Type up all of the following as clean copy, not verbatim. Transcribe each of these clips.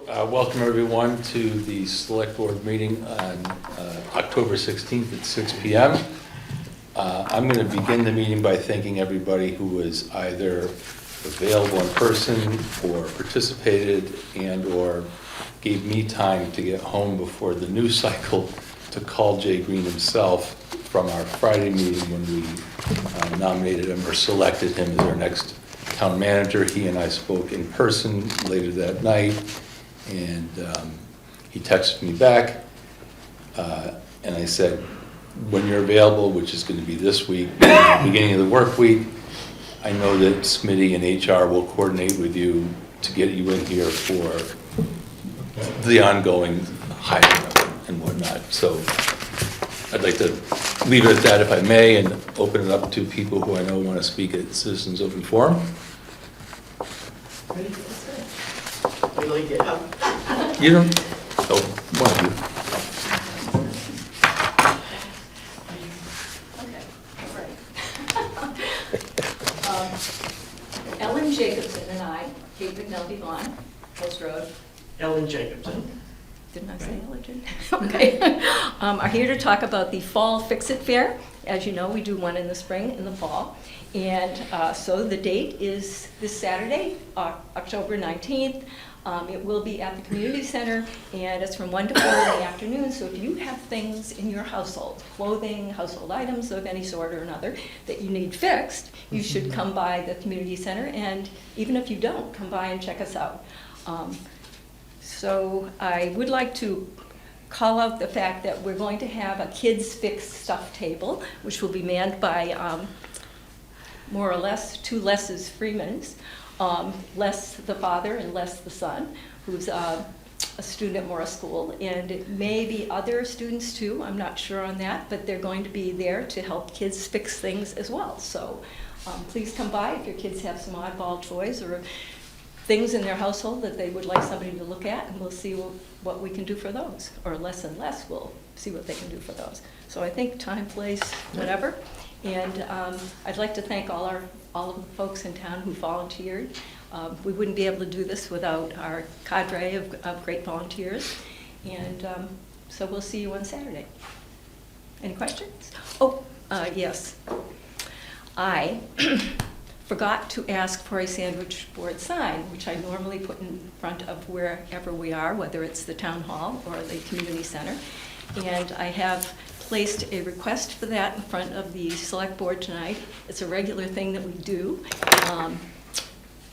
Welcome everyone to the Select Board meeting on October 16th at 6 p.m. I'm going to begin the meeting by thanking everybody who was either available in person or participated and or gave me time to get home before the news cycle to call Jay Green himself from our Friday meeting when we nominated him or selected him as our next town manager. He and I spoke in person later that night, and he texted me back, and I said, when you're available, which is going to be this week, beginning of the work week, I know that Smitty and HR will coordinate with you to get you in here for the ongoing hiring and whatnot. So I'd like to leave it at that, if I may, and open it up to people who I know want to speak at Citizens Open Forum. Really get up. You don't, oh, one of you. Ellen Jacobson and I, Kate McNulty Vaughn, Post Road. Ellen Jacobson. Didn't I say Ellen? Okay. Are here to talk about the Fall Fix-It Fair. As you know, we do one in the spring and the fall. And so the date is this Saturday, October 19th. It will be at the community center, and it's from 1 to 4 in the afternoon. So if you have things in your household, clothing, household items of any sort or another, that you need fixed, you should come by the community center, and even if you don't, come by and check us out. So I would like to call out the fact that we're going to have a Kids Fix Stuff table, which will be manned by more or less two Les's Freemans. Les the father and Les the son, who's a student at Morris School, and it may be other students too, I'm not sure on that, but they're going to be there to help kids fix things as well. So please come by if your kids have some oddball toys or things in their household that they would like somebody to look at, and we'll see what we can do for those, or less and less will see what they can do for those. So I think time, place, whatever. And I'd like to thank all of the folks in town who volunteered. We wouldn't be able to do this without our cadre of great volunteers. And so we'll see you on Saturday. Any questions? Oh, yes. I forgot to ask for a sandwich board sign, which I normally put in front of wherever we are, whether it's the town hall or the community center. And I have placed a request for that in front of the select board tonight. It's a regular thing that we do,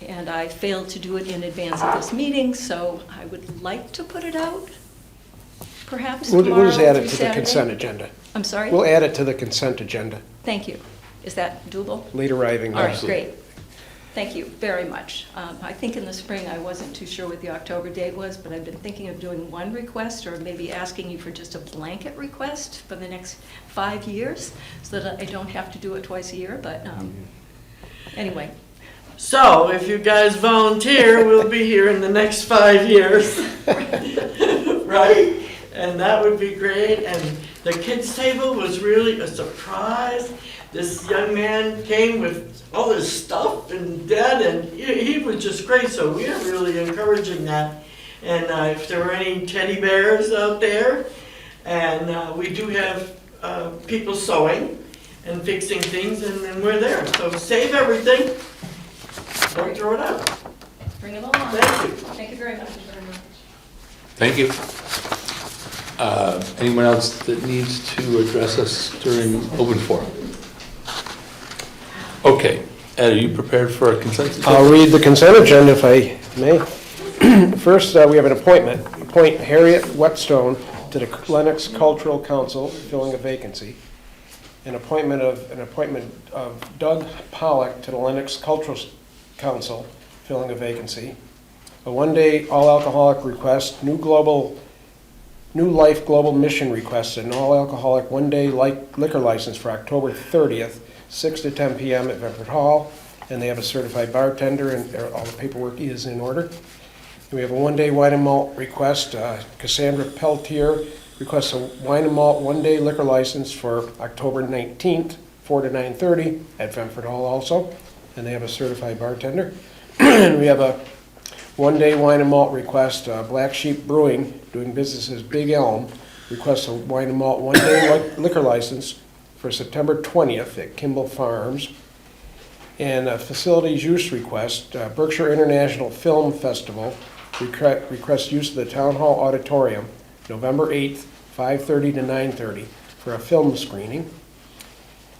and I failed to do it in advance of this meeting, so I would like to put it out, perhaps tomorrow. We'll just add it to the Saturday. consent agenda. I'm sorry? We'll add it to the consent agenda. Thank you. Is that doable? Late arriving. All right, Absolutely. great. Thank you very much. I think in the spring I wasn't too sure what the October date was, but I've been thinking of doing one request or maybe asking you for just a blanket request for the next 5 years so that I don't have to do it twice a year, but anyway. So if you guys volunteer, we'll be here in the next 5 years. Right? And that would be great. And the kids' table was really a surprise. This young man came with all his stuff and Dad, and he was just great. So we are really encouraging that. And if there were any teddy bears out there, and we do have people sewing and fixing things, and we're there. So save everything. Don't throw it out. Bring it along. Thank you. Thank you very much. Thank you. Anyone else that needs to address us during open forum? Okay. Ed, are you prepared for a consent agenda? I'll read the consent agenda if I may. First, we have an appointment. Appoint Harriet Whetstone to the Lenox Cultural Council, filling a vacancy. An appointment of Doug Pollock to the Lenox Cultural Council, filling a vacancy. A one-day all-alcoholic request, New Life Global Mission requests an all-alcoholic one-day liquor license for October 30th, 6 to 10 p.m. at Bedford Hall, and they have a certified bartender, and all the paperwork is in order. And we have a one-day wine and malt request. Cassandra Peltier requests a wine and malt one-day liquor license for October 19th, 4 to 9:30 at Bedford Hall also, and they have a certified bartender. And we have a one-day wine and malt request, Black Sheep Brewing, doing business as Big Elm, requests a wine and malt one-day liquor license for September 20th at Kimball Farms. And a facilities use request, Berkshire International Film Festival, requests use of the Town Hall Auditorium, November 8th, 5:30 to 9:30, for a film screening.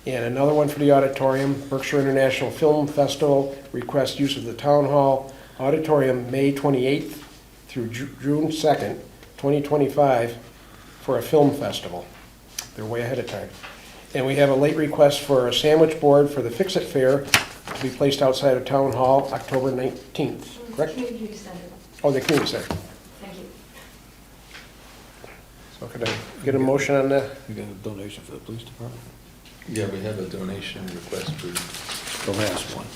And another one for the auditorium, Berkshire International Film Festival requests use of the Town Hall Auditorium, May 28th through June 2nd, 2025, for a film festival. They're way ahead of time. And we have a late request for a sandwich board for the Fix-It Fair to be placed outside of Town Hall, October 19th, correct? Community Center. Oh, the community center. Thank you. So could I get a motion on that? We got a donation for the police department? Yeah, we have a donation request for, The last one.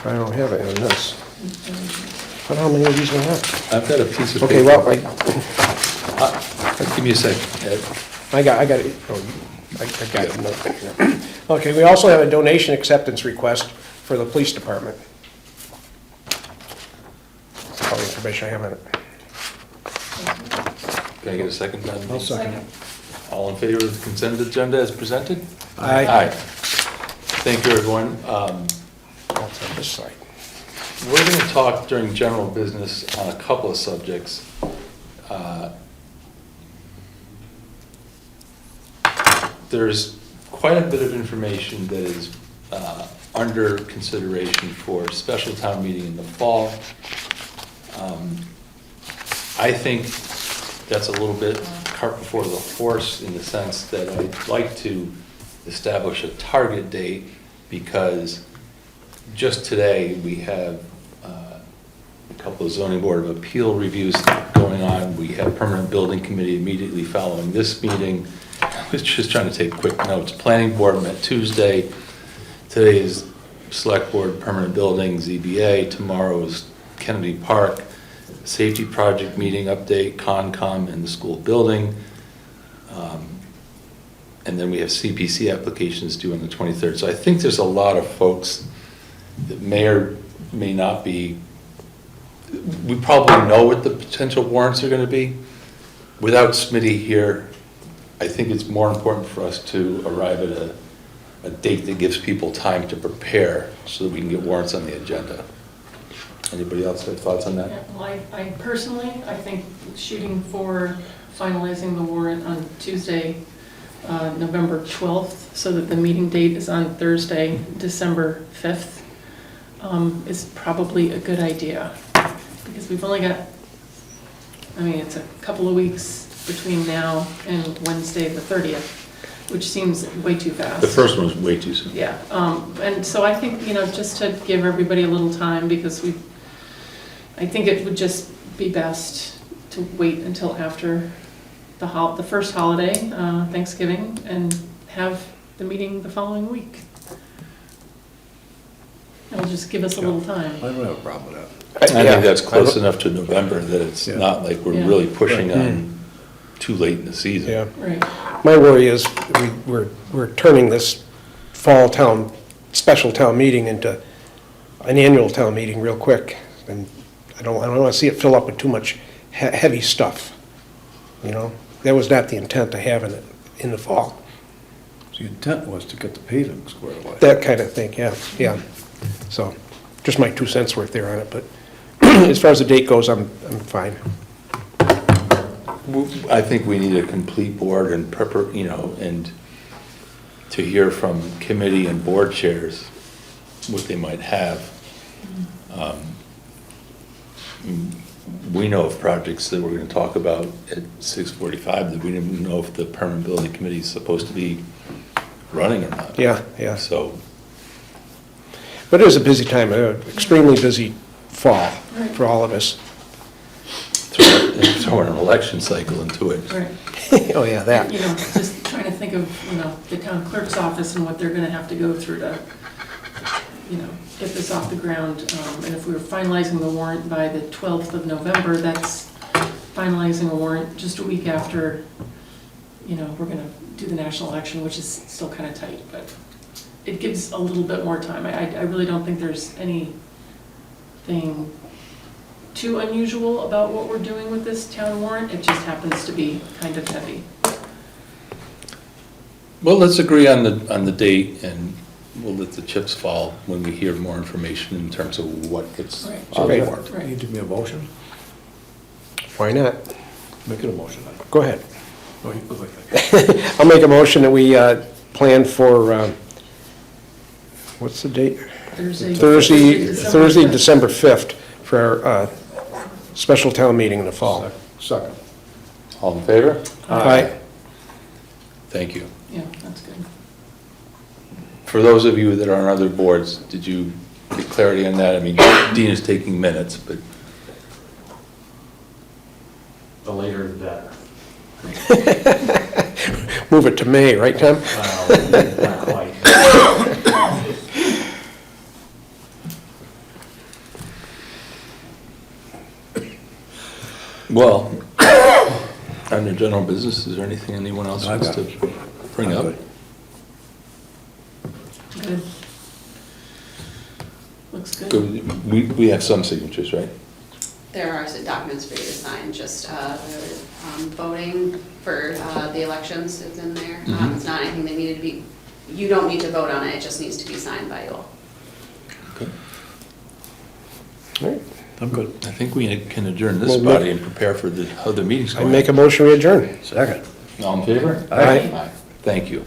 I don't have it in this. I don't know how many of these we have. I've got a piece of paper. Okay, well, Give me a second, Ed. I got it. Oh, I got it. No. Okay, we also have a donation acceptance request for the police department. That's all the information I have on it. Can I get a second on I'll these? second it. All in favor of the consent agenda as presented? Aye. Thank you, everyone. That's on this side. We're going to talk during general business on a couple of subjects. There's quite a bit of information that is under consideration for special town meeting in the fall. I think that's a little bit cart before the horse in the sense that I'd like to establish a target date, because just today we have a couple of zoning board of appeal reviews going on. We have permanent building committee immediately following this meeting. I was just trying to take quick notes. Planning board met Tuesday. Today is select board, permanent building, ZBA. Tomorrow is Kennedy Park. Safety project meeting update, Concom and the school building. And then we have CPC applications due on the 23rd. So I think there's a lot of folks that may or may not be, we probably know what the potential warrants are gonna be. Without Smitty here, I think it's more important for us to arrive at a date that gives people time to prepare so that we can get warrants on the agenda. Anybody else have thoughts on that? Yeah, well, I personally, I think shooting for finalizing the warrant on Tuesday, November 12th, so that the meeting date is on Thursday, December 5th, is probably a good idea. Because we've only got, I mean, it's a couple of weeks between now and Wednesday, the 30th, which seems way too fast. The first one was way too soon. Yeah, and so I think, just to give everybody a little time, because I think it would just be best to wait until after the first holiday, Thanksgiving, and have the meeting the following week. It'll just give us a little time. I don't have a problem with that. I think that's close enough to November that it's Yeah. not like we're Yeah. really pushing on too late in the season. Yeah. Right. My worry is we're turning this fall town, special town meeting into an annual town meeting real quick. And I don't want to see it fill up with too much heavy stuff, That was not the intent of having it in the fall. The intent was to get the paving squared away. That kind of thing, yeah. So, just my 2 cents worth there on it, but as far as the date goes, I'm fine. I think we need a complete board and and to hear from committee and board chairs what they might have. We know of projects that we're going to talk about at 6:45 that we didn't know if the permanent building committee is supposed to be running or not. Yeah. So, But it is a busy time, extremely busy fall for all of us. throw an election cycle into it. Right. Oh, yeah, that. Just trying to think of, the town clerk's office and what they're gonna have to go through to, get this off the ground. And if we were finalizing the warrant by the 12th of November, that's finalizing a warrant just a week after, we're gonna do the national election, which is still kind of tight, but it gives a little bit more time. I really don't think there's anything too unusual about what we're doing with this town warrant. It just happens to be kind of heavy. Well, let's agree on the date, and we'll let the chips fall when we hear more information in terms of what gets Right. on the Okay. warrant. Right. You give me a motion? Why not? Make it a motion then. Go ahead. Oh, you go ahead. I'll make a motion that we plan for, what's the date? Thursday, December 5th for our special town meeting in the fall. Second. All in favor? Aye. Thank you. Yeah, that's good. For those of you that are on other boards, did you get clarity on that? I mean, Dean is taking minutes, but The later the better. Move it to May, right, Tom? Well, not quite. well, under general business, is there anything anyone else I wants got to it. bring I'm up? good. Good. Looks good. Good. We have some signatures, right? There are some documents for you to sign, just voting for the elections is in there. Mhm. It's not anything that needed to be, you don't need to vote on it, it just needs to be signed by you all. Okay. All right. I'm good. I think we can adjourn this Well, body and prepare for how the meeting's I going. make a motion, we adjourn. Second. All in favor? Aye. Thank you.